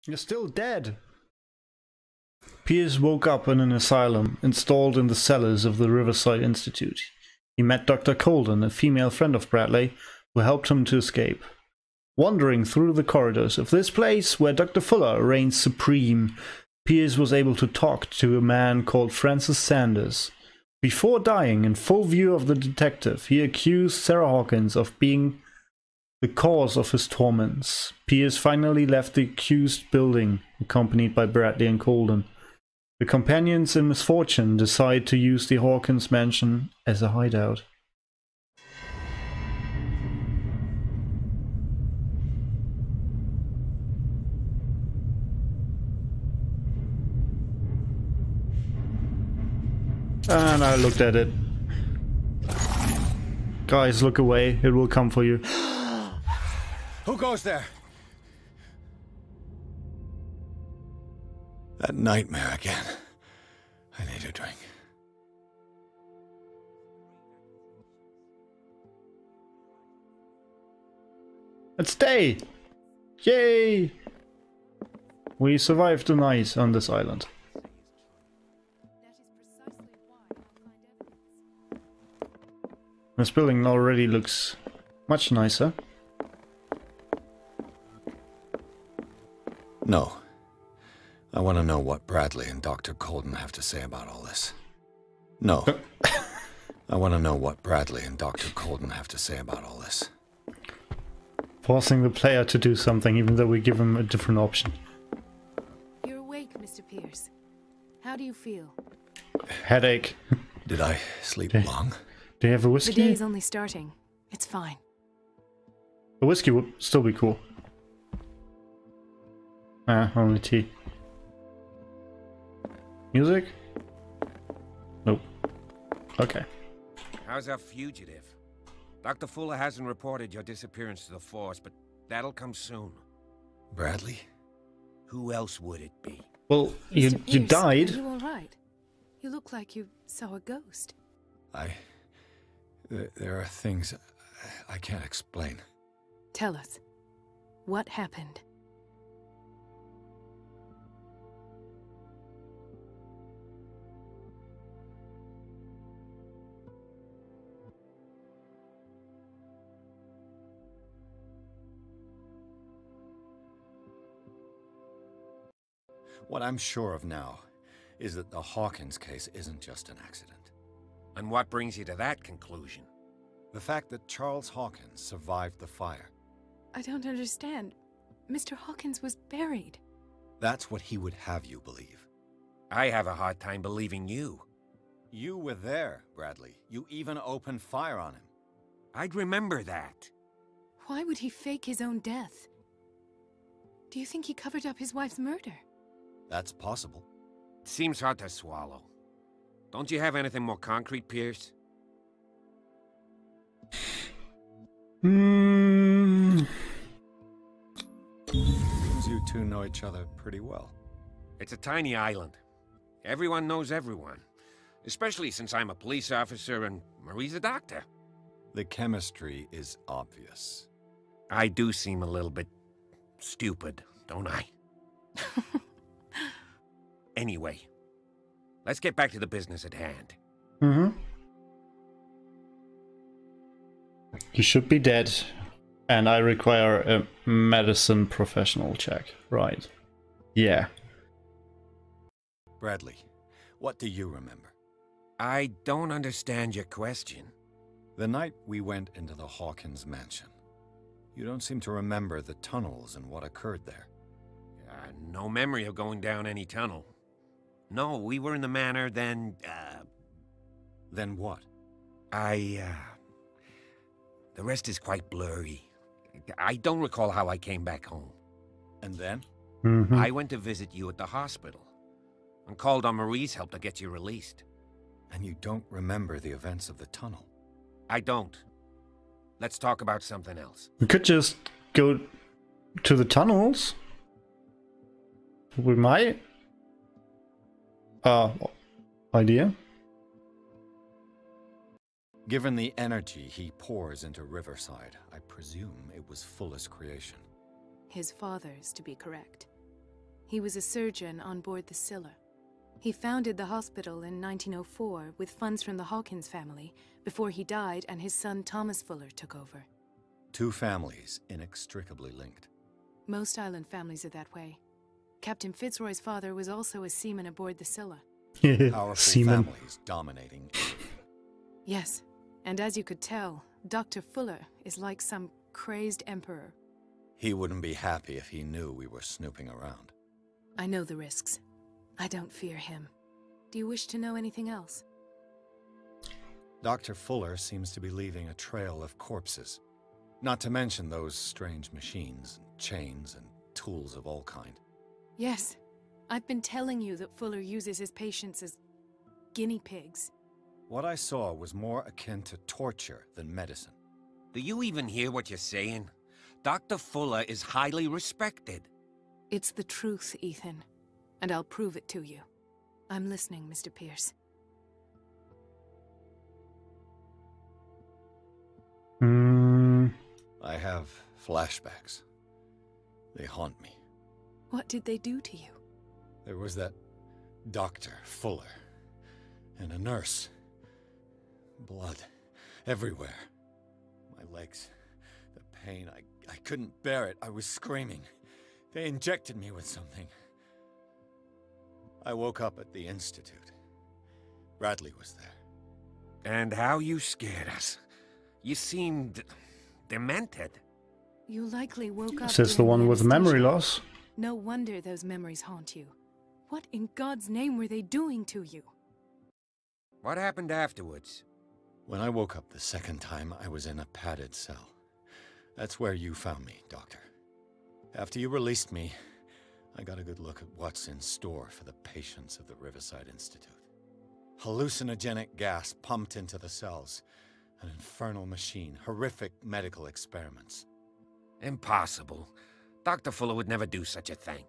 You're still dead. Pierce woke up in an asylum installed in the cellars of the Riverside Institute. He met Dr. Colden, a female friend of Bradley, who helped him to escape. Wandering through the corridors of this place where Dr. Fuller reigns supreme, Pierce was able to talk to a man called Francis Sanders. Before dying in full view of the detective, he accused Sarah Hawkins of being the cause of his torments. Pierce finally left the accused building, accompanied by Bradley and Colden. The companions in misfortune decide to use the Hawkins mansion as a hideout. And I looked at it. Guys, look away. It will come for you. Who goes there? That nightmare again. I need a drink. It's day! Yay! We survived the night on this island. This building already looks much nicer. No. I want to know what Bradley and Dr. Colden have to say about all this. No. I want to know what Bradley and Dr. Colden have to say about all this. Forcing the player to do something even though we give him a different option. You're awake, Mr. Pierce. How do you feel? Headache. Did I sleep long? Do you have a whiskey? The day is only starting. It's fine. A whiskey would still be cool. Ah, only tea. Music? Nope. Okay. How's our fugitive? Dr. Fuller hasn't reported your disappearance to the force, but that'll come soon. Bradley? Who else would it be? Well, you died. Are you all right? You look like you saw a ghost. There are things I can't explain. Tell us. What happened? What I'm sure of now is that the Hawkins case isn't just an accident. And what brings you to that conclusion? The fact that Charles Hawkins survived the fire. I don't understand. Mr. Hawkins was buried. That's what he would have you believe. I have a hard time believing you. You were there, Bradley. You even opened fire on him. I'd remember that. Why would he fake his own death? Do you think he covered up his wife's murder? That's possible. It seems hard to swallow. Don't you have anything more concrete, Pierce? Seems you two know each other pretty well. It's a tiny island. Everyone knows everyone. Especially since I'm a police officer and Marie's a doctor. The chemistry is obvious. I do seem a little bit stupid, don't I? Anyway, let's get back to the business at hand. You should be dead. And I require a medicine professional check. Right. Yeah. Bradley, what do you remember? I don't understand your question. The night we went into the Hawkins mansion. You don't seem to remember the tunnels and what occurred there. No memory of going down any tunnel. No, we were in the manor, then, Then what? The rest is quite blurry. I don't recall how I came back home. And then? I went to visit you at the hospital, and called on Marie's help to get you released. And you don't remember the events of the tunnel? I don't. Let's talk about something else. We could just go to the tunnels. We might. Idea? Given the energy he pours into Riverside, I presume it was Fuller's creation. His father's, to be correct. He was a surgeon on board the Scylla. He founded the hospital in 1904 with funds from the Hawkins family before he died and his son Thomas Fuller took over. Two families inextricably linked. Most island families are that way. Captain Fitzroy's father was also a seaman aboard the Scylla. Powerful Seaman. families dominating. Yes, and as you could tell, Dr. Fuller is like some crazed emperor. He wouldn't be happy if he knew we were snooping around. I know the risks. I don't fear him. Do you wish to know anything else? Dr. Fuller seems to be leaving a trail of corpses. Not to mention those strange machines, and chains, and tools of all kind. Yes. I've been telling you that Fuller uses his patients as guinea pigs. What I saw was more akin to torture than medicine. Do you even hear what you're saying? Dr. Fuller is highly respected. It's the truth, Ethan. And I'll prove it to you. I'm listening, Mr. Pierce. I have flashbacks. They haunt me. What did they do to you? There was that Dr. Fuller and a nurse. Blood everywhere. My legs, the pain, I couldn't bear it. I was screaming. They injected me with something. I woke up at the Institute. Bradley was there. And how you scared us. You seemed demented. You likely woke up. Says the during one with memory anesthesia. loss. No wonder those memories haunt you. What in God's name were they doing to you? What happened afterwards? When I woke up the second time, I was in a padded cell. That's where you found me, Doctor. After you released me, I got a good look at what's in store for the patients of the Riverside Institute. Hallucinogenic gas pumped into the cells. An infernal machine. Horrific medical experiments. Impossible. Dr. Fuller would never do such a thing.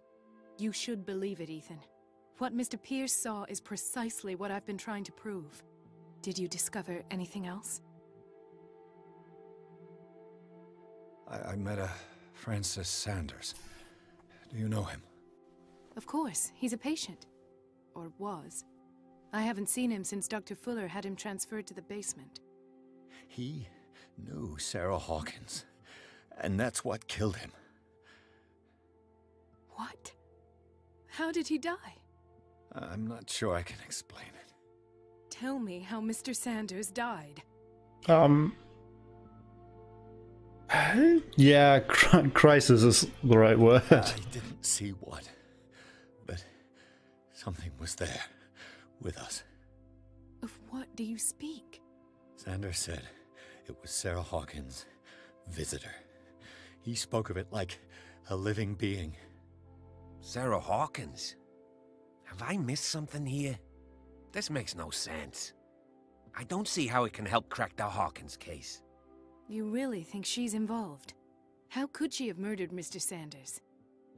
You should believe it, Ethan. What Mr. Pierce saw is precisely what I've been trying to prove. Did you discover anything else? I met a Francis Sanders. Do you know him? Of course, he's a patient. Or was. I haven't seen him since Dr. Fuller had him transferred to the basement. He knew Sarah Hawkins, and that's what killed him. What? How did he die? I'm not sure I can explain it. Tell me how Mr. Sanders died. Yeah, crisis is the right word. I didn't see what, but something was there, with us. Of what do you speak? Sanders said it was Sarah Hawkins' visitor. He spoke of it like a living being. Sarah Hawkins? Have I missed something here? This makes no sense. I don't see how it can help crack the Hawkins case. You really think she's involved? How could she have murdered Mr. Sanders?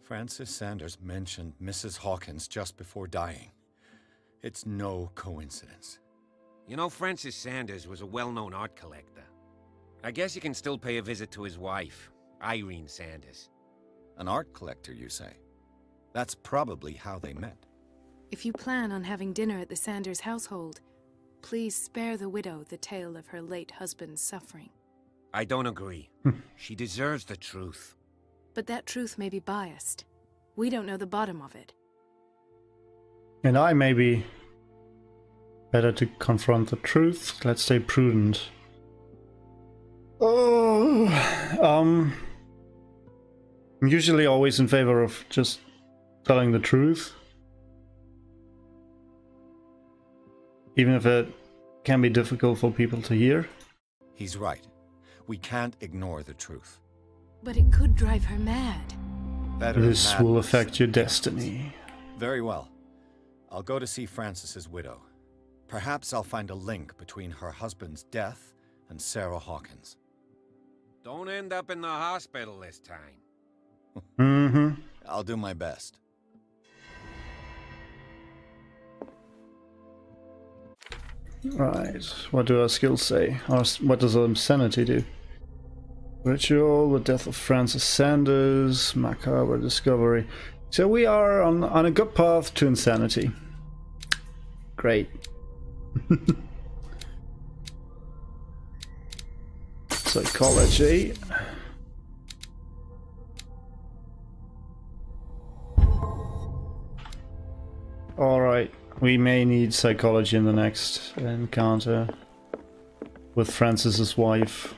Francis Sanders mentioned Mrs. Hawkins just before dying. It's no coincidence. You know, Francis Sanders was a well-known art collector. I guess you can still pay a visit to his wife, Irene Sanders. An art collector, you say? That's probably how they met. If you plan on having dinner at the Sanders household, please spare the widow the tale of her late husband's suffering. I don't agree. She deserves the truth. But that truth may be biased. We don't know the bottom of it. And I may be better to confront the truth. Let's stay prudent. Oh, I'm usually always in favor of just telling the truth. Even if it can be difficult for people to hear. He's right. We can't ignore the truth. But it could drive her mad. Better This will madness. affect your destiny. Very well. I'll go to see Francis's widow. Perhaps I'll find a link between her husband's death and Sarah Hawkins. Don't end up in the hospital this time. Mm-hmm. I'll do my best. Right, what do our skills say? What does our sanity do? Ritual, the death of Francis Sanders, macabre discovery. So we are on a good path to insanity. Great. Psychology. Alright, we may need psychology in the next encounter with Francis's wife.